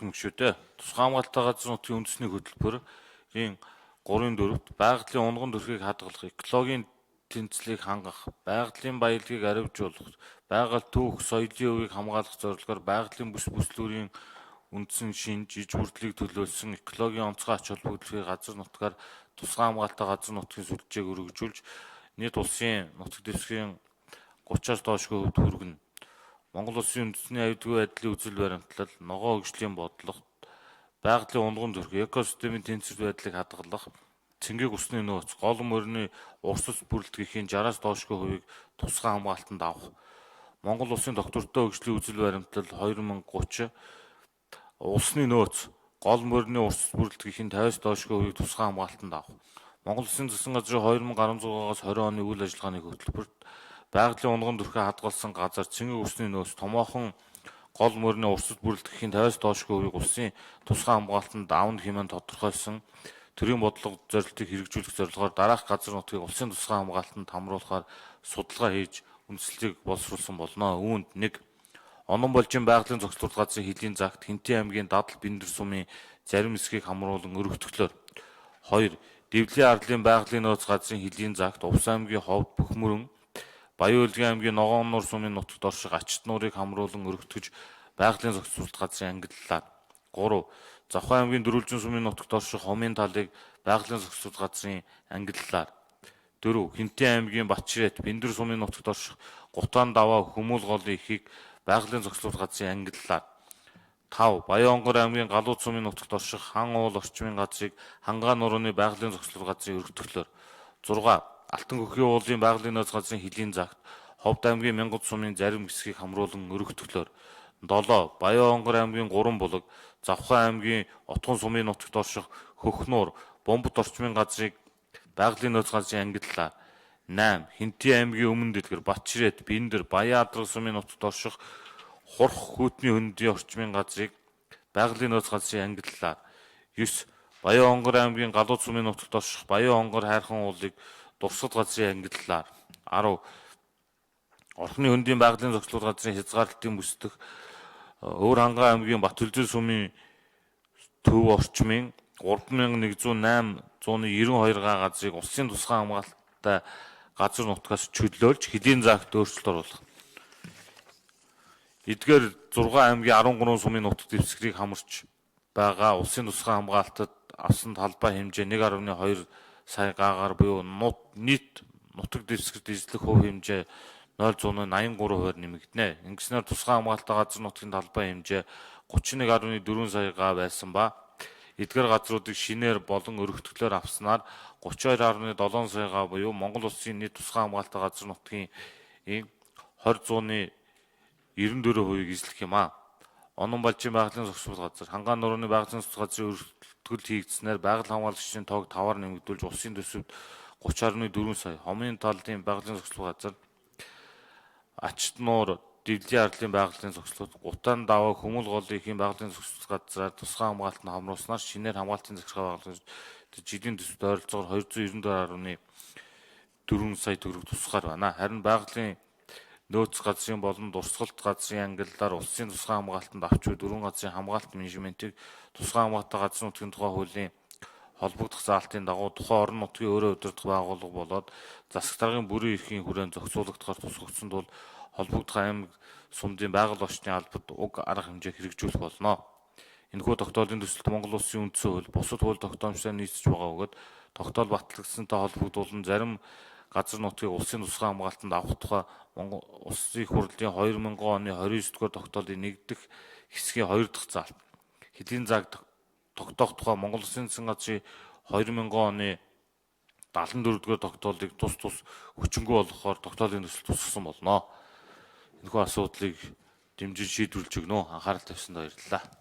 ярих юм шүү дээ. Тусгай хамгаалалттай газрын нутгийн үндэсний хөтөлбөрийн 3-4-т байгалийн унган төрхийг хадгалах, экологийн тэнцлийг хангах, байгалийн баялагийг аривжуулах, байгаль түүх, соёлын хувийг хамгаалах зорилгоор байгалийн бүс бүслүүрийн үндсэн шинж, иж бүрдлийг төлөөлсөн экологийн онцгой ач холбогдлыг газар нутгаар тусгай хамгаалалттай газар нутгийн сүлжээг өргөжүүлж, нийт улсын нутаг дэвсгэрийн 30-аас доошгүй хувьд хүргэнэ. Монгол улсын үндэсний аюулгүй байдлын үзэл баримтлал, ногоон хөгжлийн бодлого, байгалийн унган төрх, экосистемийн тэнцвэр байдлыг хадгалах, цэнгийг усны нөөц, гол морины урсц бүрэлдэхүүн 60-аас доошгүй хувийг тусгай хамгаалтанд авах. Монгол улсын доктортой хөгжлийн үзэл баримтлал 2030 усны нөөц, гол морины урсц бүрэлдэхүүн 50-аас доошгүй хувийг тусгай хамгаалтанд авах. Монгол улсын засгийн газрын 2016-аас 20 оны үйл ажиллагааны хөтөлбөрт байгалийн унган төрхөө хадгалсан газар цэнгийн усны нөөц томоохон гол мөрний урсгал бүрэлдэхүүн 50-аас доошгүй хувийг улсын тусгай хамгаалтанд аавн хэмээн тодорхойлсон төрийн бодлого зорилтыг хэрэгжүүлэх зорилгоор дараах газар нутгийг улсын тусгай хамгаалтанд хамруулахаар судалгаа хийж үндэслэлийг боловсруулсан болно. Үүнд 1. Онон болжийн байгалийн зохицуулалт газрын хөлийн загт Хинтэн аймгийн Дадал Бэндэр сумын зарим хэсгийг хамруулан өргөтгөлөөр. 2. Дэвлийн арлын байгалийн нөөц газрын хөлийн загт Увс аймгийн Ховд Бөхмөрөн Баян-Улгийн аймгийн Ногоон нуур сумын нутагт орших ачит нуурыг хамруулан өргөтгөж байгалийн зохицуулалт газрын ангиллалаар. 3. Завхан аймгийн Дөрвөлжин сумын нутагт орших Хомын талыг байгалийн зохицуулалт газрын ангиллалаар. 4. Хинтэн аймгийн Батширет Бэндэр сумын нутагт орших Гутаан даваа Хүмүүл голын ихийг байгалийн зохицуулалт газрын ангиллалаар. 5. Баян-Онгор аймгийн Галууд сумын нутагт орших Хан уул орчмын газрыг Хангаан нурууны байгалийн зохицуулалт газрын өргөтгөлөөр. 6. Алтан гөхийн уулын байгалийн нөөц газрын хөлийн загт Ховд аймгийн Мянгад сумын зарим хэсгийг хамруулан өргөтгөлөөр. 7. Баян-Онгор аймгийн Гурван булаг, Завхан аймгийн Отгон сумын нутагт орших Хөхнуур, Бомбот орчмын газрыг байгалийн нөөц газрын ангиллалаар. 8. Хинтэн аймгийн Өмнө дэлгэр, Батширет, Бэндэр, Баян Адрал сумын нутагт орших Хурх Хүйтний хөндийн орчмын газрыг байгалийн нөөц газрын ангиллалаар. 9. Баян-Онгор аймгийн Галууд сумын нутагт орших Баян-Онгор хайрхан уулыг дурсгал газрын ангиллалаар. 10. Орхны хөндийн байгалийн зохицуулалт газрын хязгаарлалтын бүсдэх Өвөр Хангай аймгийн Батүлзэл сумын төв орчмын 3108.92 га газрыг улсын тусгай хамгаалалттай газар нутгаас чөлөөлж хөлийн загт өөрчлөлт оруулах. Эдгээр 6 аймгийн 13 сумын нутаг дэвсгэрийг хамарч байгаа улсын тусгай хамгаалтад авсан талбай хэмжээ 1.2 сая гагаар буюу нийт нутаг дэвсгэрт эзлэх хувь хэмжээ 0.83% нэмэгдэнэ. Ингэснээр тусгай хамгаалалттай газар нутгийн талбай хэмжээ 31.4 сая га байсан ба эдгээр газруудыг шинээр болон өргөтгөлөөр авснаар 32.7 сая га буюу Монгол улсын нийт тусгай хамгаалалттай газар нутгийн 20.94%-ийг эзлэх юм а. Онон балжийн байгалийн зохицуулалт газар, Хангаан нурууны байгалийн зохицуулалт газрын өргөтгөл хийгдснээр байгаль хамгаалагчдын тоог 5-аар нэмэгдүүлж улсын төсөвт 30.4 сая, Хомын талын байгалийн зохицуулалт газар, Ачит нуур, Дэвлийн арлын байгалийн зохицуулалт, Гутаан даваа Хүмүүл голын ихийн байгалийн зохицуулалт газраар тусгай хамгаалтанд хамруулснаар шинээр хамгаалтын захиргаа байгуулж жилийн төсөвт ойролцоогоор 294 сая төгрөг тусгаар байна. Харин байгалийн нөөц газрын болон дурсгалт газрын ангиллалаар улсын тусгай хамгаалтанд авч буй 4 газрын хамгаалалт менежментийг тусгай хамгаалалттай газрын нутгийн тухай хуулийн холбогдох заалтын дагуу тухайн орон нутгийн өөрөө удирдах байгууллага болоод засаг даргын бүрэн эрхийн хүрээнд зохицуулагдахаар тусгагдсан тул холбогдох аймаг сумдын байгаль орчны албад уг арга хэмжээ хэрэгжүүлэх болно. Энэхүү тогтоолын төсөлд Монгол улсын үндсэн хууль, бусад хууль тогтоомжтой нийцэж байгаа бөгөөд тогтоол батлагдсантай холбогдуулан зарим газар нутгийг улсын тусгай хамгаалтанд авах тухай Монгол Улсын их хурлын 2000 оны 29-р тогтоолын 1 дахь хэсгийн 2 дахь заалт хөлийн заг тогтоох тухай Монгол Улсын засгийн газрын 2000 оны 74-р тогтоолыг тус хүчингүй болгохоор тогтоолын төсөл тусгасан болно. Энэхүү асуудлыг дэмжин шийдвэрлэж өгнө. Анхаарал тавьсанд баярлалаа.